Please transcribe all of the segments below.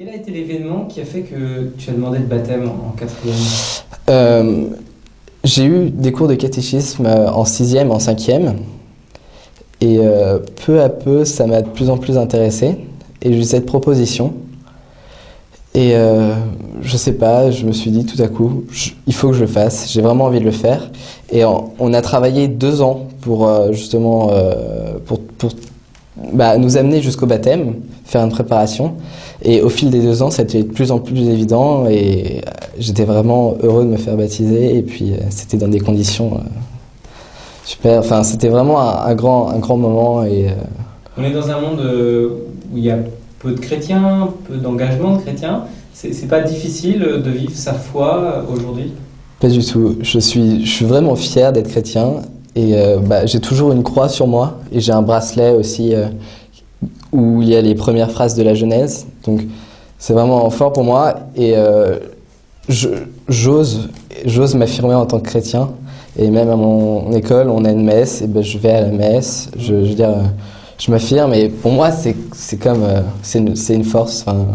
Quel a été l'événement qui a fait que tu as demandé le baptême en quatrième? J'ai eu des cours de catéchisme en sixième, en cinquième. Et peu à peu, ça m'a de plus en plus intéressé. Et j'ai eu cette proposition. Et je sais pas, je me suis dit tout à coup, il faut que je le fasse. J'ai vraiment envie de le faire. Et on a travaillé 2 ans pour justement nous amener jusqu'au baptême, faire une préparation. Et au fil des 2 ans, ça a été de plus en plus évident. Et j'étais vraiment heureux de me faire baptiser. Et puis c'était dans des conditions super. Enfin, c'était vraiment un grand moment. Et on est dans un monde où il y a peu de chrétiens, peu d'engagement de chrétiens. C'est pas difficile de vivre sa foi aujourd'hui? Pas du tout. Je suis vraiment fier d'être chrétien. Et j'ai toujours une croix sur moi. Et j'ai un bracelet aussi où il y a les premières phrases de la Genèse. Donc c'est vraiment fort pour moi. Et j'ose m'affirmer en tant que chrétien. Et même à mon école, on a une messe. Et je vais à la messe. Je veux dire, je m'affirme. Et pour moi, c'est comme c'est une force. Enfin,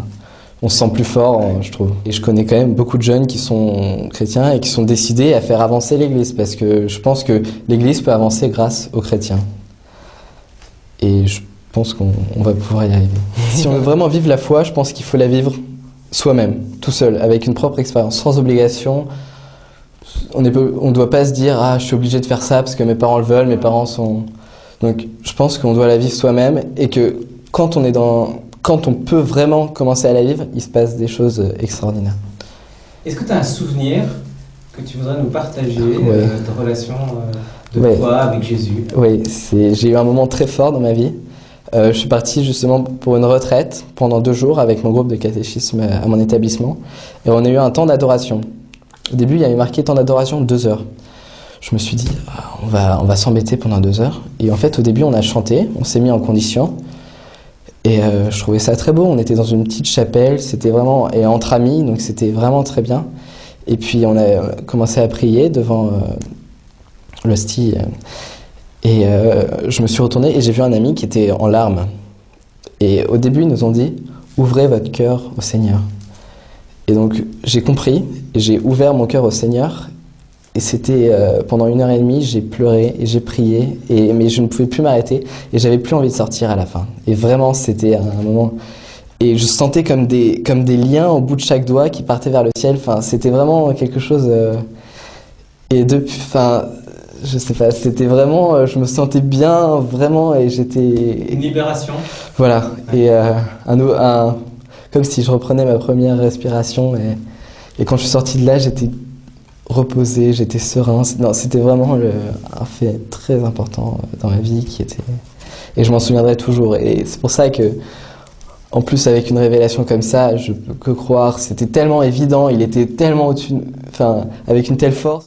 on se sent plus fort, je trouve. Et je connais quand même beaucoup de jeunes qui sont chrétiens et qui sont décidés à faire avancer l'Église, parce que je pense que l'Église peut avancer grâce aux chrétiens. Et je pense qu'on va pouvoir y arriver. Si on veut vraiment vivre la foi, je pense qu'il faut la vivre soi-même, tout seul, avec une propre expérience, sans obligation. On ne doit pas se dire « Ah, je suis obligé de faire ça parce que mes parents le veulent, mes parents sont… » Donc je pense qu'on doit la vivre soi-même et que quand on peut vraiment commencer à la vivre, il se passe des choses extraordinaires. Est-ce que tu as un souvenir que tu voudrais nous partager de relation de foi avec Jésus? Oui, j'ai eu un moment très fort dans ma vie. Je suis parti justement pour une retraite pendant 2 jours avec mon groupe de catéchisme à mon établissement. Et on a eu un temps d'adoration. Au début, il y avait marqué temps d'adoration 2 heures. Je me suis dit, on va s'embêter pendant 2 heures. Et en fait, au début, on a chanté, on s'est mis en condition. Et je trouvais ça très beau. On était dans une petite chapelle, c'était vraiment et entre amis, donc c'était vraiment très bien. Et puis on a commencé à prier devant l'hostie. Et je me suis retourné et j'ai vu un ami qui était en larmes. Et au début, ils nous ont dit « Ouvrez votre cœur au Seigneur ». Et donc j'ai compris, et j'ai ouvert mon cœur au Seigneur. Et c'était pendant 1h30, j'ai pleuré et j'ai prié, mais je ne pouvais plus m'arrêter et j'avais plus envie de sortir à la fin. Et vraiment, c'était un moment… Et je sentais comme des liens au bout de chaque doigt qui partaient vers le ciel. Enfin, c'était vraiment quelque chose… Et depuis… Enfin, je sais pas, c'était vraiment… Je me sentais bien, vraiment, et j'étais… Une libération. Voilà. Et comme si je reprenais ma première respiration. Et quand je suis sorti de là, j'étais reposé, j'étais serein. Non, c'était vraiment un fait très important dans ma vie et je m'en souviendrai toujours. Et c'est pour ça que, en plus avec une révélation comme ça, je peux que croire. C'était tellement évident, il était tellement au-dessus, enfin, avec une telle force.